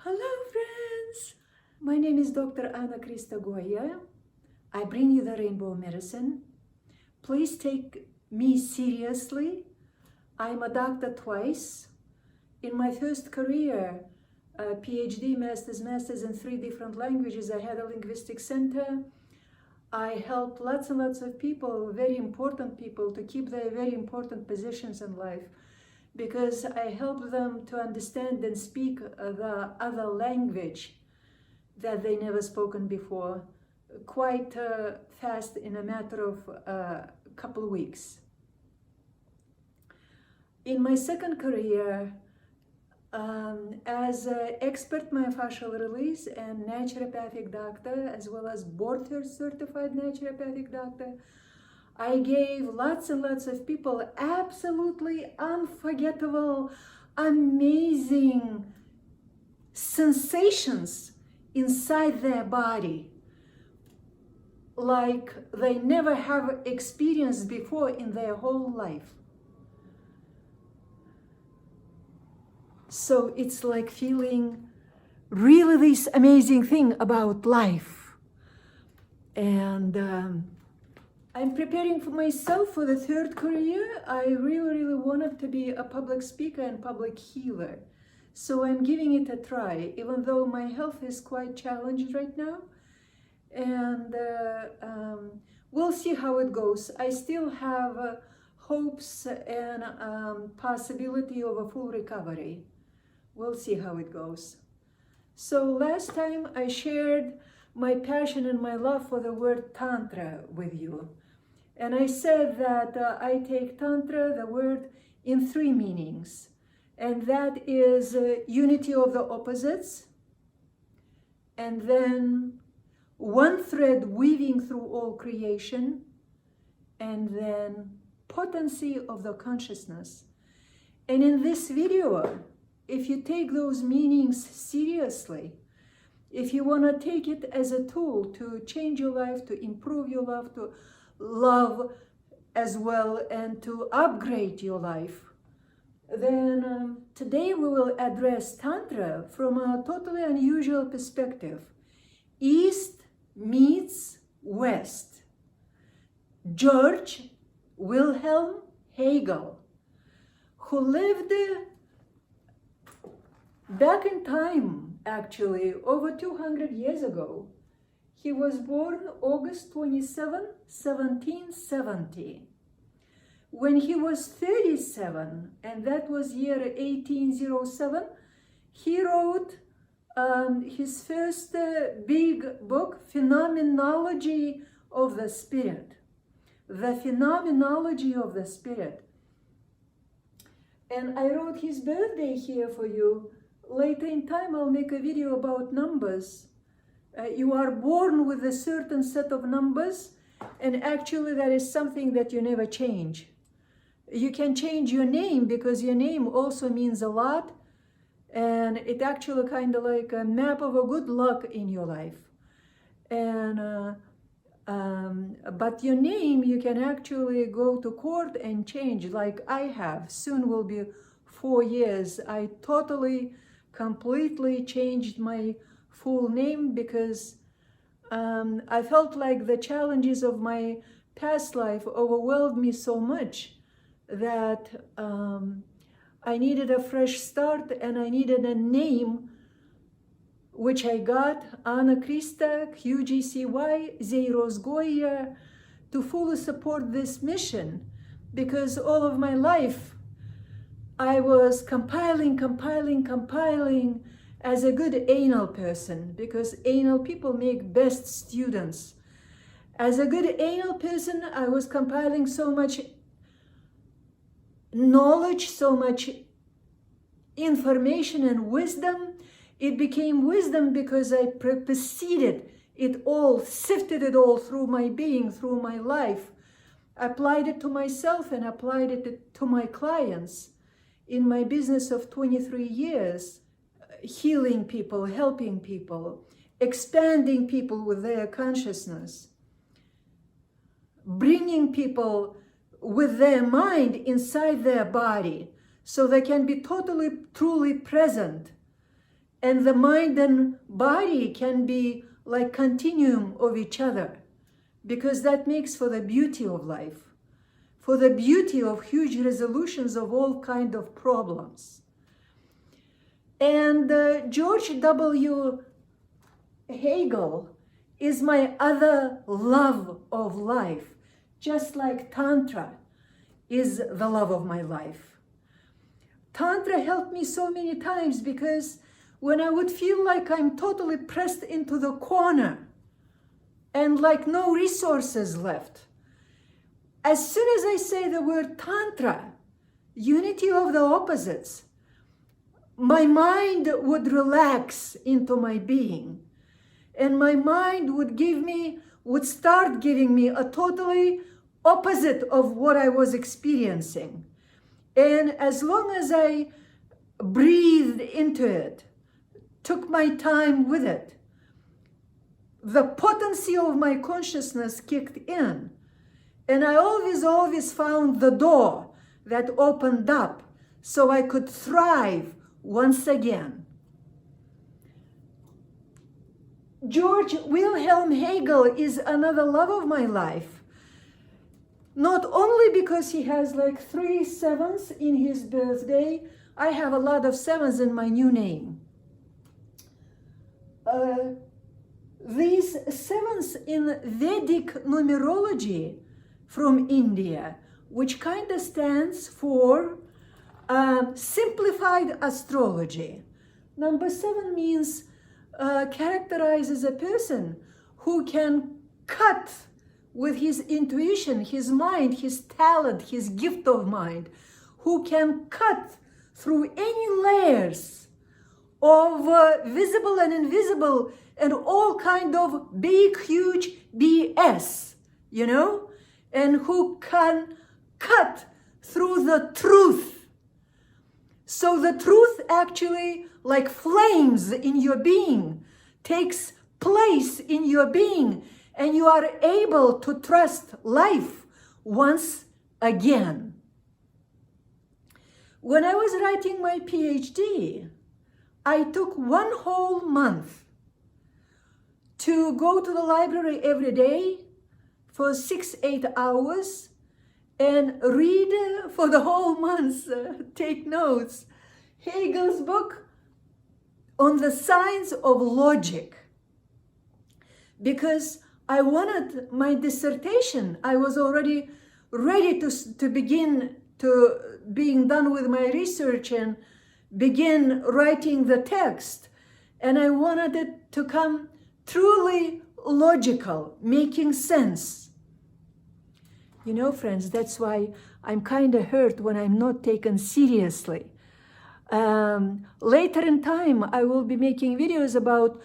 Hello friends! My name is Dr. Anna Krista Goya. I bring you the rainbow medicine. Please take me seriously. I'm a doctor twice. In my first career, PhD, master's in 3 different languages, I had a linguistic center. I helped lots and lots of people, very important people, to keep their very important positions in life, because I help them to understand and speak the other language that they never spoken before, quite fast, in a matter of a couple of weeks. In my second career, as an expert myofascial release and naturopathic doctor, as well as board certified naturopathic doctor, I gave lots and lots of people absolutely unforgettable, amazing sensations inside their body, like they never have experienced before in their whole life. So it's like feeling really this amazing thing about life. And I'm preparing for myself for the third career. I really wanted to be a public speaker and public healer. So I'm giving it a try, even though my health is quite challenged right now. And we'll see how it goes. I still have hopes and possibility of a full recovery. We'll see how it goes. So last time I shared my passion and my love for the word Tantra with you. And I said that I take Tantra, the word, in 3 meanings. And that is unity of the opposites, and then one thread weaving through all creation, and then potency of the consciousness. And in this video, if you take those meanings seriously, if you want to take it as a tool to change your life, to improve your life, to love as well, and to upgrade your life, then today we will address Tantra from a totally unusual perspective. East meets West. Georg, Wilhelm, Hegel, who lived back in time, actually, over 200 years ago. He was born August 27, 1770. When he was 37, and that was year 1807, he wrote his first big book, Phenomenology of the Spirit. The Phenomenology of the Spirit. And I wrote his birthday here for you. Later in time, I'll make a video about numbers. You are born with a certain set of numbers, and actually that is something that you never change. You can change your name, because your name also means a lot, and it actually kind of like a map of a good luck in your life. And but your name, you can actually go to court and change, like I have. Soon will be 4 years. I totally, completely changed my full name, because I felt like the challenges of my past life overwhelmed me so much that I needed a fresh start, and I needed a name, which I got, Anna Krista, QGCY, Zeiros Goya, to fully support this mission, because all of my life I was compiling as a good anal person, because anal people make best students. As a good anal person, I was compiling so much knowledge, so much information and wisdom. It became wisdom because I proceeded it all, sifted it all through my being, through my life, applied it to myself and applied it to my clients in my business of 23 years, healing people, helping people, expanding people with their consciousness, bringing people with their mind inside their body so they can be totally, truly present and the mind and body can be like continuum of each other, because that makes for the beauty of life, for the beauty of huge resolutions of all kind of problems. And George W. Hegel is my other love of life, just like Tantra is the love of my life. Tantra helped me so many times, because when I would feel like I'm totally pressed into the corner and like no resources left, as soon as I say the word Tantra, unity of the opposites, my mind would relax into my being, and my mind would start giving me a totally opposite of what I was experiencing. And as long as I breathed into it, took my time with it, the potency of my consciousness kicked in. And I always found the door that opened up so I could thrive once again. Georg Wilhelm Hegel is another love of my life. Not only because he has like 3 sevens in his birthday, I have a lot of sevens in my new name. These sevens in Vedic numerology from India, which kind of stands for simplified astrology. Number 7 means characterizes a person who can cut with his intuition, his mind, his talent, his gift of mind, who can cut through any layers of visible and invisible and all kind of big, huge BS, you know, and who can cut through the truth. So the truth actually, like flames in your being, takes place in your being, and you are able to trust life once again. When I was writing my PhD, I took 1 whole month to go to the library every day for 6-8 hours and read for the whole month, take notes, Hegel's book on the science of logic. Because I wanted my dissertation, I was already ready to begin to being done with my research and begin writing the text. And I wanted it to come truly logical, making sense. You know, friends, that's why I'm kind of hurt when I'm not taken seriously. Later in time, I will be making videos about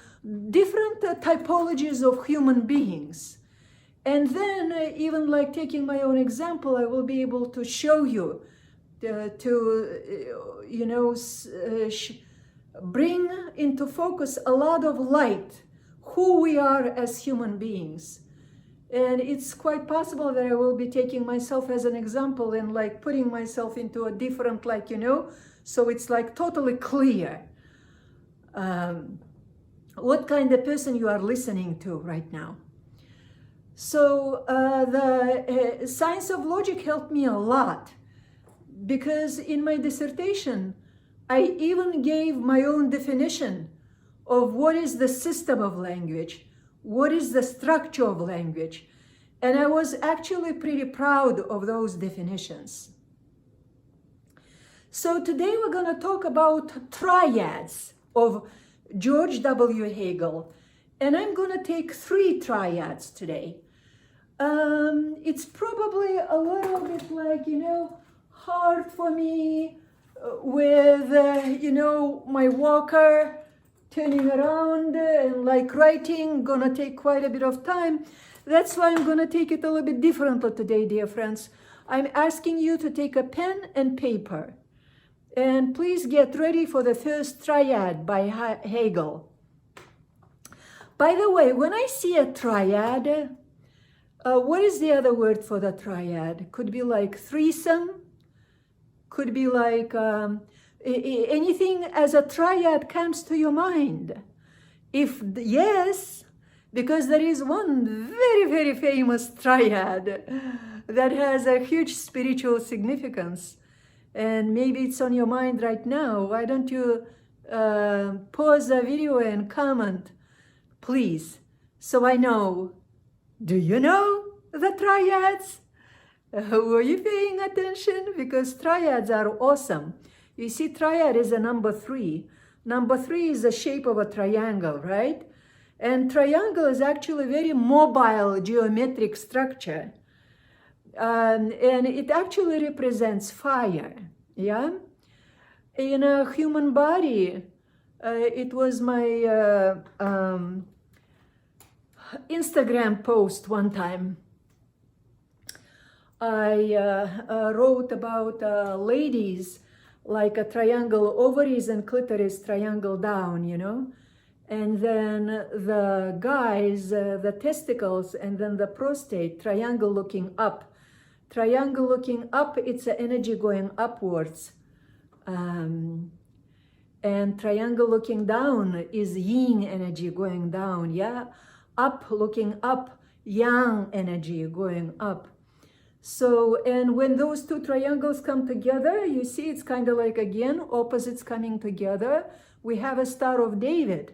different typologies of human beings. And then, even like taking my own example, I will be able to show you, bring into focus a lot of light who we are as human beings. And it's quite possible that I will be taking myself as an example and like putting myself into a different, like, you know, so it's like totally clear what kind of person you are listening to right now. So the science of logic helped me a lot, because in my dissertation, I even gave my own definition of what is the system of language, what is the structure of language. And I was actually pretty proud of those definitions. So today we're going to talk about triads of George W. Hegel. And I'm going to take 3 triads today. It's probably a little bit like, you know, hard for me with, my walker turning around and like writing, gonna take quite a bit of time. That's why I'm gonna take it a little bit differently today, dear friends. I'm asking you to take a pen and paper. And please get ready for the first triad by Hegel. By the way, when I see a triad, what is the other word for the triad? Could be like threesome, could be like Anything as a triad comes to your mind? If yes, because there is one very, very famous triad that has a huge spiritual significance, and maybe it's on your mind right now. Why don't you pause the video and comment, please, so I know. Do you know the triads? Were you paying attention? Because triads are awesome. You see, triad is a number 3. Number 3 is the shape of a triangle, right? And triangle is actually a very mobile geometric structure. And it actually represents fire, yeah? In a human body, it was my Instagram post one time. I wrote about ladies, like a triangle ovaries and clitoris triangle down, you know, and then the guys, the testicles, and then the prostate triangle looking up. Triangle looking up, it's the energy going upwards. And triangle looking down is yin energy going down, yeah? Up, looking up, yang energy going up. So, and when those two triangles come together, you see it's kind of like, again, opposites coming together. We have a Star of David,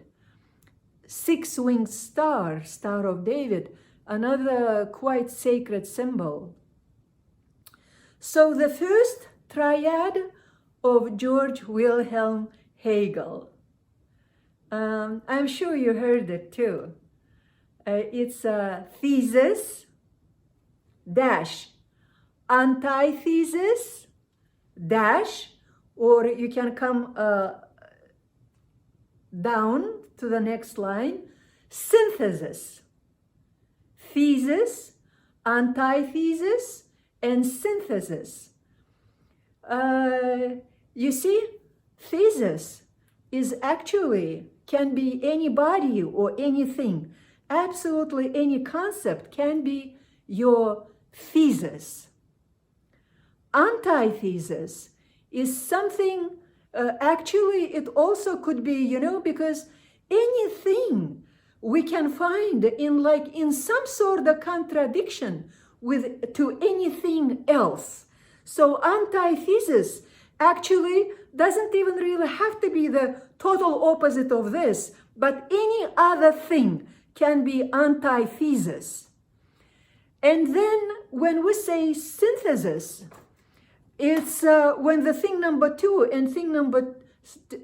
6-winged star, Star of David, another quite sacred symbol. So the first triad of Georg Wilhelm Hegel. I'm sure you heard it too. It's a thesis, dash, antithesis, dash, or you can come down to the next line, synthesis, thesis, antithesis, and synthesis. You see, thesis is actually, can be anybody or anything. Absolutely any concept can be your thesis. Antithesis is something, actually it also could be, you know, because anything we can find in some sort of contradiction to anything else. So antithesis actually doesn't even really have to be the total opposite of this, but any other thing can be antithesis. And then when we say synthesis, it's when the thing number 2 and thing number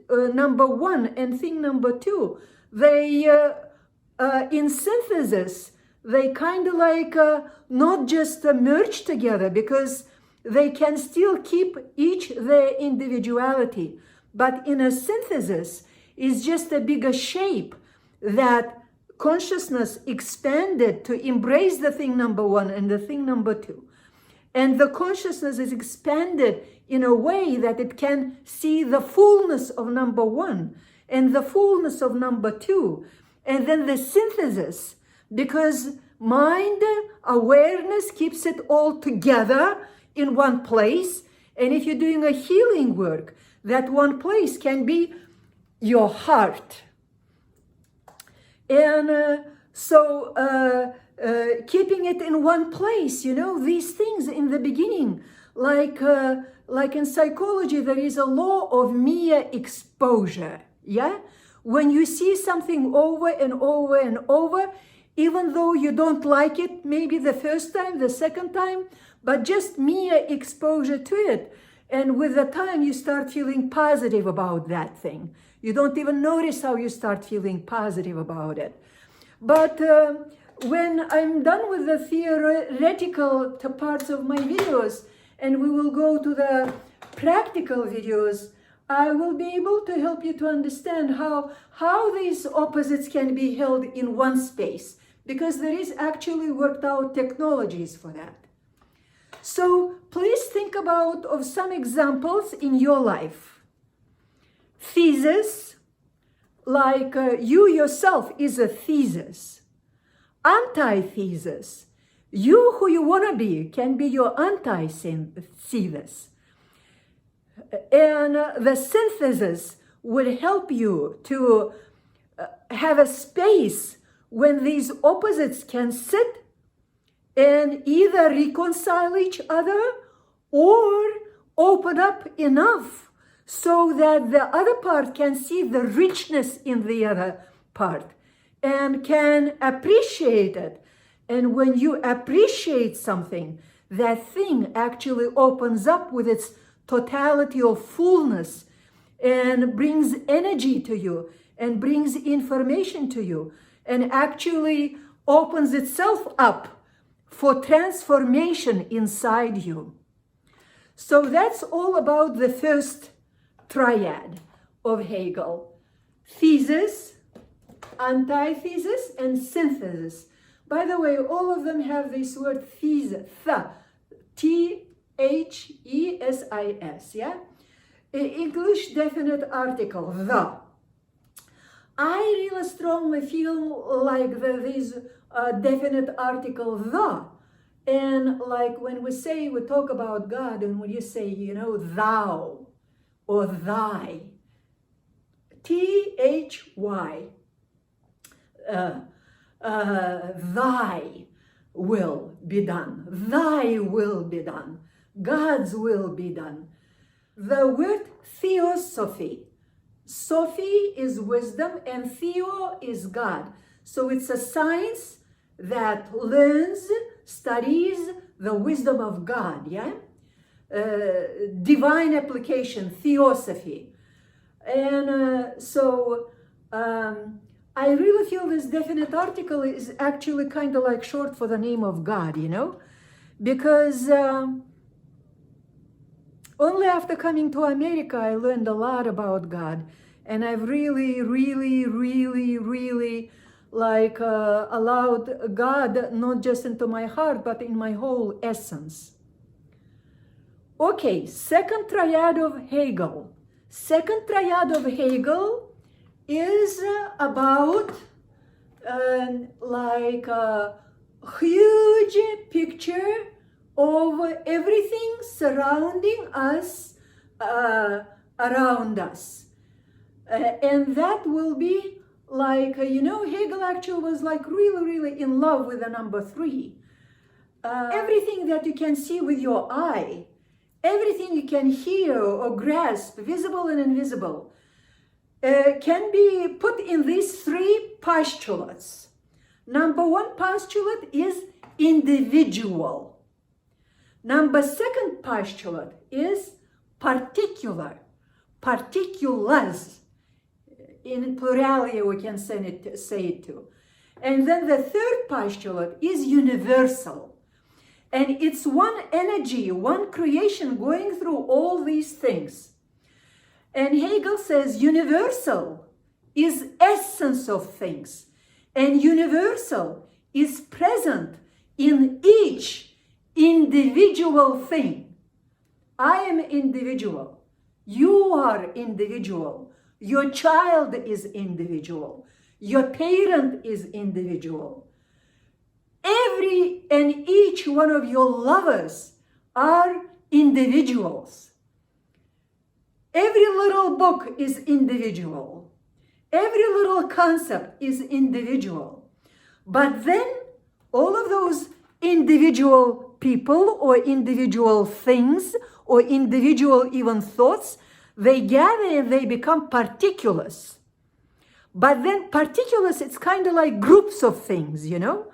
1 and thing number 2, they in synthesis, they kind of like not just merge together, because they can still keep each their individuality. But in a synthesis, it's just a bigger shape that consciousness expanded to embrace the thing number 1 and the thing number 2. And the consciousness is expanded in a way that it can see the fullness of number 1 and the fullness of number 2. And then the synthesis, because mind awareness keeps it all together in one place. And if you're doing a healing work, that one place can be your heart. And keeping it in one place, you know, these things in the beginning, like in psychology, there is a law of mere exposure, yeah? When you see something over and over and over, even though you don't like it, maybe the first time, the second time, but just mere exposure to it. And with the time, you start feeling positive about that thing. You don't even notice how you start feeling positive about it. But when I'm done with the theoretical parts of my videos, and we will go to the practical videos, I will be able to help you to understand how these opposites can be held in one space, because there is actually worked out technologies for that. So please think about of some examples in your life. Thesis, like you yourself is a thesis. Antithesis, you who you want to be can be your antithesis. and the synthesis would help you to have a space when these opposites can sit and either reconcile each other or open up enough so that the other part can see the richness in the other part and can appreciate it. And when you appreciate something, that thing actually opens up with its totality of fullness and brings energy to you and brings information to you and actually opens itself up for transformation inside you. So that's all about the first triad of Hegel: thesis, antithesis, and synthesis. By the way, all of them have this word thesis, T-H-E-S-I-S, yeah? English definite article, the. I really strongly feel like this definite article, the. And like when we talk about God, and when you say, you know, thou or thy, T-H-Y, thy will be done, thy will be done, God's will be done. The word theosophy, Sophie is wisdom and Theo is God. So it's a science that learns, studies the wisdom of God, yeah? Divine application, theosophy. And I really feel this definite article is actually kind of like short for the name of God, you know? Because only after coming to America, I learned a lot about God. And I've really like allowed God not just into my heart, but in my whole essence. Okay, second triad of Hegel. Second triad of Hegel is about like a huge picture of everything surrounding us, around us. And that will be like, you know, Hegel actually was like really in love with the number 3. Everything that you can see with your eye, everything you can hear or grasp, visible and invisible, can be put in these 3 postulates. Number 1 postulate is individual. Number 2 postulate is particular, particulars. In plurality we can say it too. And then the 3rd postulate is universal. And it's one energy, one creation going through all these things. And Hegel says universal is essence of things. And universal is present in each individual thing. I am individual. You are individual. Your child is individual. Your parent is individual. Every and each one of your lovers are individuals. Every little book is individual. Every little concept is individual. But then all of those individual people or individual things or individual even thoughts, they gather and they become particulars. But then particulars, it's kind of like groups of things, you know?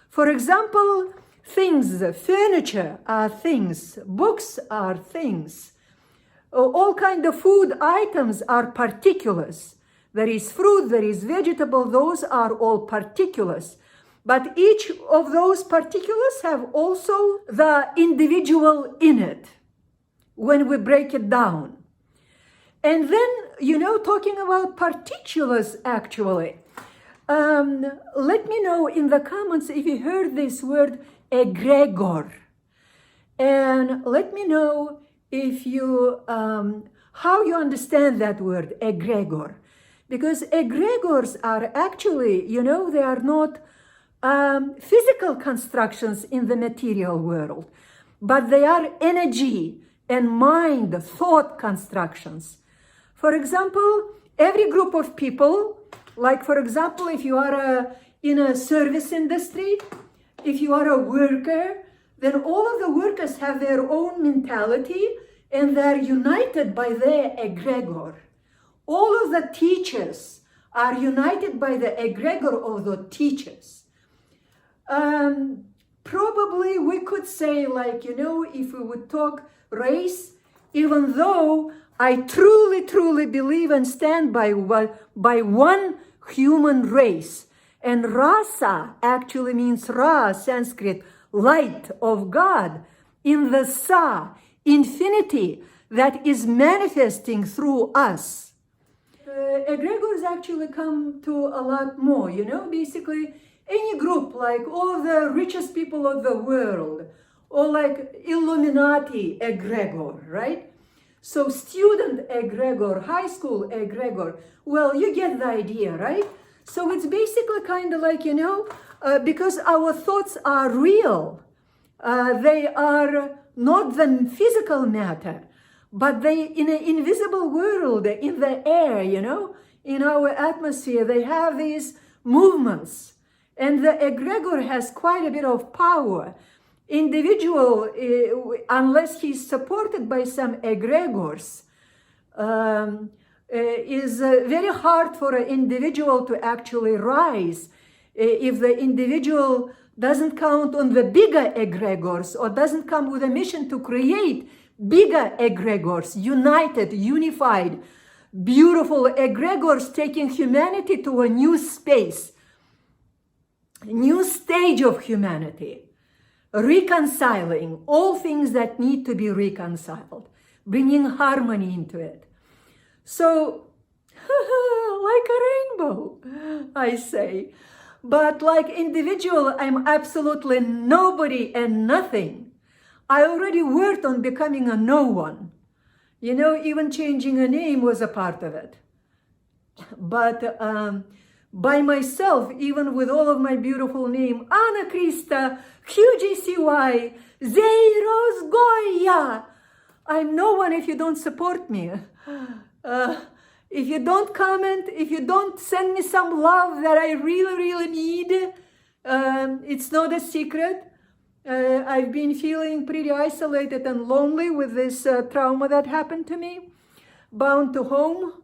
For example, things, furniture are things, books are things. All kind of food items are particulars. There is fruit, there is vegetable, those are all particulars. But each of those particulars have also the individual in it when we break it down. And then, you know, talking about particulars actually, let me know in the comments if you heard this word egregor. And let me know if you, how you understand that word egregor. Because egregors are actually, you know, they are not physical constructions in the material world, but they are energy and mind, thought constructions. For example, every group of people, like for example, if you are in a service industry, if you are a worker, then all of the workers have their own mentality and they're united by their egregor. All of the teachers are united by the egregor of the teachers. Probably we could say, like, you know, if we would talk race, even though I truly, truly believe and stand by one human race. And rasa actually means Ra, Sanskrit, light of God, in the Sa, infinity that is manifesting through us. Egregors actually come to a lot more, you know, basically any group, like all the richest people of the world, or like Illuminati egregor, right? So student egregor, high school egregor, well, you get the idea, right? So it's basically kind of like, you know, because our thoughts are real. They are not the physical matter, but they, in an invisible world, in the air, you know, in our atmosphere, they have these movements. And the egregor has quite a bit of power. Individual, unless he's supported by some egregors, is very hard for an individual to actually rise if the individual doesn't count on the bigger egregors or doesn't come with a mission to create bigger egregors, united, unified, beautiful egregors taking humanity to a new space, a new stage of humanity, reconciling all things that need to be reconciled, bringing harmony into it. So, like a rainbow, I say. But like individual, I'm absolutely nobody and nothing. I already worked on becoming a no one. You know, even changing a name was a part of it. But by myself, even with all of my beautiful name, Anna Krista, QGCY, Zeiros Goya, I'm no one if you don't support me. If you don't comment, if you don't send me some love that I really, really need, it's not a secret. I've been feeling pretty isolated and lonely with this trauma that happened to me, bound to home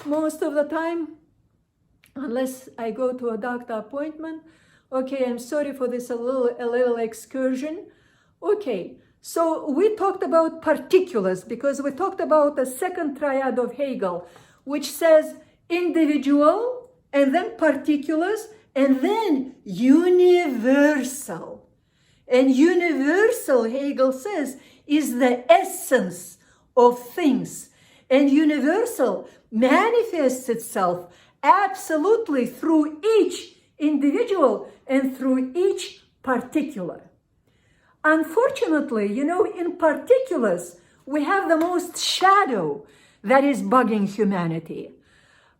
most of the time, unless I go to a doctor appointment. Okay, I'm sorry for this a little excursion. Okay. So we talked about particulars because we talked about the second triad of Hegel, which says individual and then particulars and then universal. And universal, Hegel says, is the essence of things. And universal manifests itself absolutely through each individual and through each particular. Unfortunately, you know, in particulars, we have the most shadow that is bugging humanity.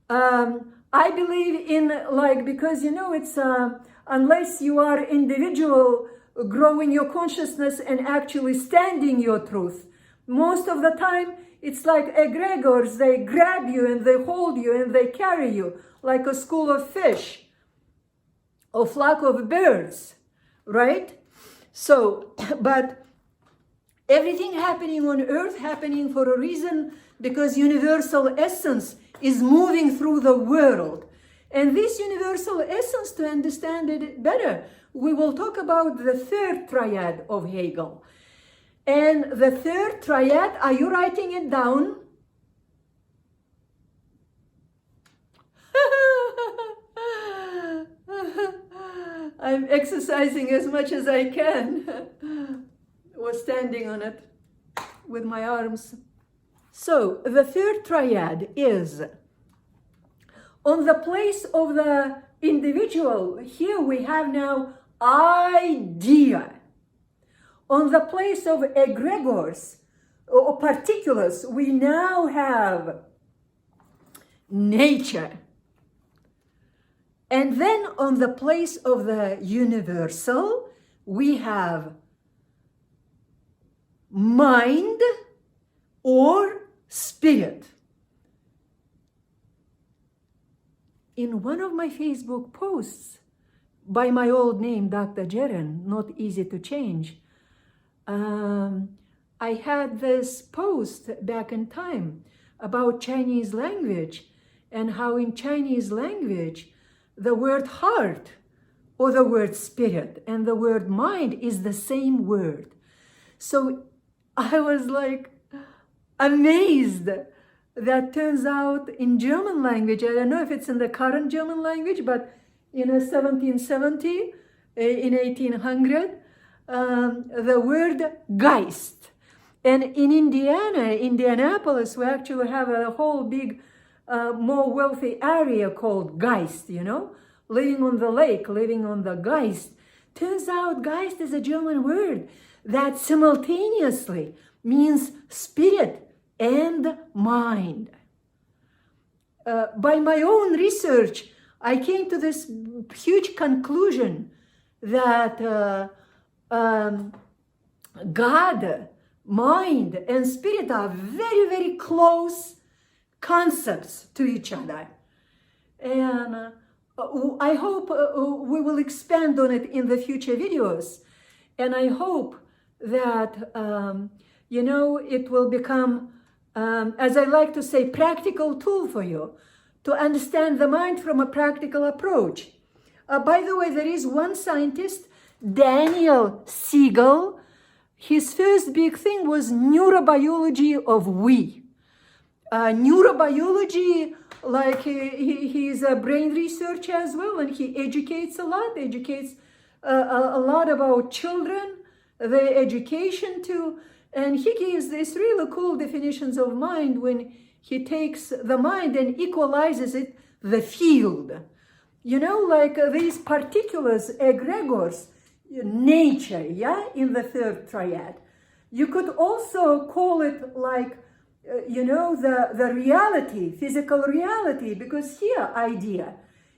I believe in, like, because, you know, it's, unless you are individual growing your consciousness and actually standing your truth, most of the time, it's like egregors, they grab you and they hold you and they carry you like a school of fish or flock of birds, right? So, but everything happening on earth happening for a reason, because universal essence is moving through the world. And this universal essence, to understand it better, we will talk about the third triad of Hegel. And the third triad, are you writing it down? I'm exercising as much as I can, or standing on it with my arms. So the third triad is on the place of the individual. Here we have now idea. On the place of egregors or particulars, we now have nature. And then on the place of the universal, we have mind or spirit. In one of my Facebook posts, by my old name, Dr. Jeren, not easy to change, I had this post back in time about Chinese language and how in Chinese language, the word heart or the word spirit and the word mind is the same word. So I was like amazed. That turns out in German language, I don't know if it's in the current German language, but in 1770, in 1800, the word Geist. And in Indianapolis, we actually have a whole big, more wealthy area called Geist, you know, living on the lake, living on the Geist. Turns out Geist is a German word that simultaneously means spirit and mind. By my own research, I came to this huge conclusion that God, mind, and spirit are very, very close concepts to each other. And I hope we will expand on it in the future videos. And I hope that, it will become, as I like to say, practical tool for you to understand the mind from a practical approach. By the way, there is one scientist, Daniel Siegel. His first big thing was neurobiology of we. Neurobiology, like he's a brain researcher as well, and he educates a lot about children, their education too. And he gives these really cool definitions of mind when he takes the mind and equalizes it, the field. You know, like these particulars, egregors, nature, yeah, in the third triad. You could also call it like, the reality, physical reality, because here, idea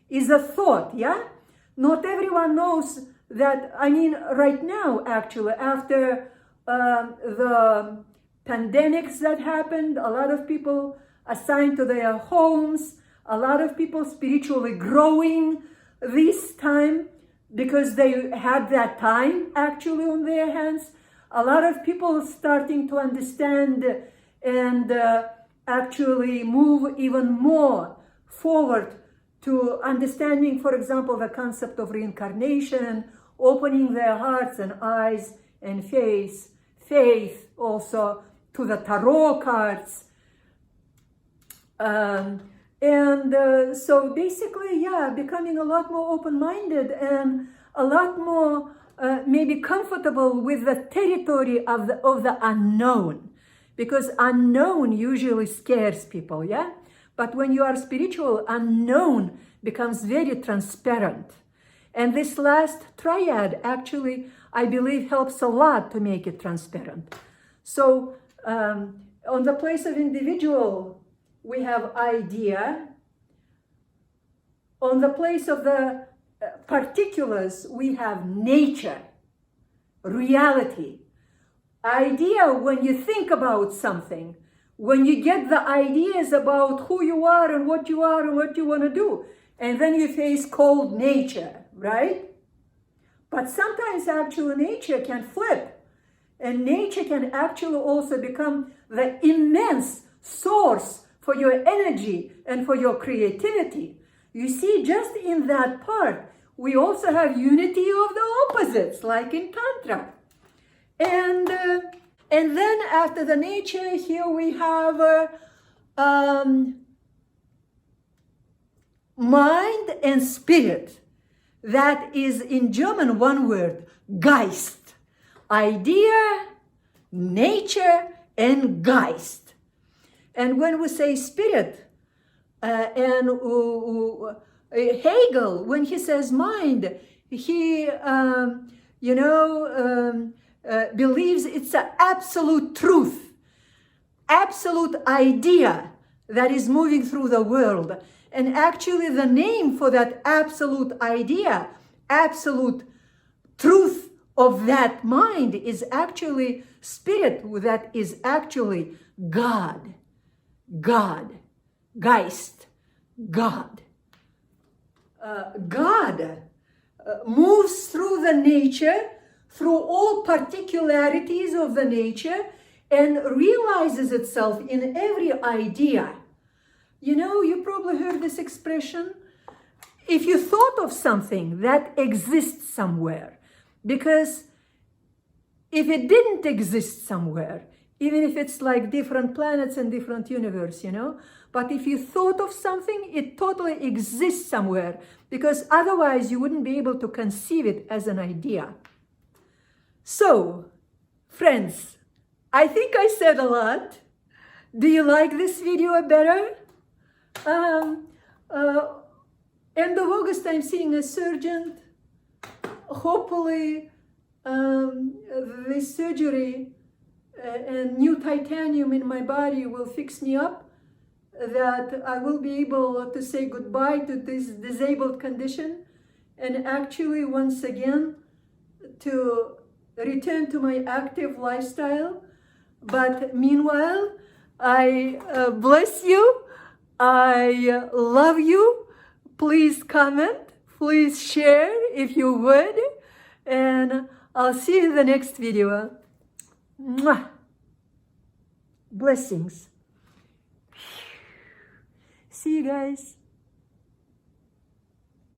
is a thought, yeah? Not everyone knows that, right now, actually, after the pandemics that happened, a lot of people assigned to their homes, a lot of people spiritually growing this time because they had that time actually on their hands. A lot of people starting to understand and actually move even more forward to understanding, for example, the concept of reincarnation, opening their hearts and eyes and faith also to the tarot cards. So basically, yeah, becoming a lot more open-minded and a lot more maybe comfortable with the territory of the unknown, because unknown usually scares people, yeah? But when you are spiritual, unknown becomes very transparent. And this last triad actually, I believe, helps a lot to make it transparent. So on the place of individual, we have idea. On the place of the particulars, we have nature, reality. Idea, when you think about something, when you get the ideas about who you are and what you want to do, and then you face cold nature, right? But sometimes actually nature can flip, and nature can actually also become the immense source for your energy and for your creativity. You see, just in that part, we also have unity of the opposites, like in Tantra. And then after the nature, here we have mind and spirit. That is in German one word, Geist. Idea, nature, and Geist. And when we say spirit, Hegel, when he says mind, he, believes it's an absolute truth, absolute idea that is moving through the world. And actually the name for that absolute idea, absolute truth of that mind is actually spirit that is actually God, Geist, God. God moves through the nature, through all particularities of the nature, and realizes itself in every idea. You know, you probably heard this expression. If you thought of something that exists somewhere, because if it didn't exist somewhere, even if it's like different planets and different universe, you know, but if you thought of something, it totally exists somewhere, because otherwise you wouldn't be able to conceive it as an idea. So, friends, I think I said a lot. Do you like this video better? End of August, I'm seeing a surgeon. Hopefully, this surgery and new titanium in my body will fix me up, that I will be able to say goodbye to this disabled condition and actually once again to return to my active lifestyle. But meanwhile, I bless you. I love you. Please comment. Please share if you would. And I'll see you in the next video. Mwah. Blessings. See you guys.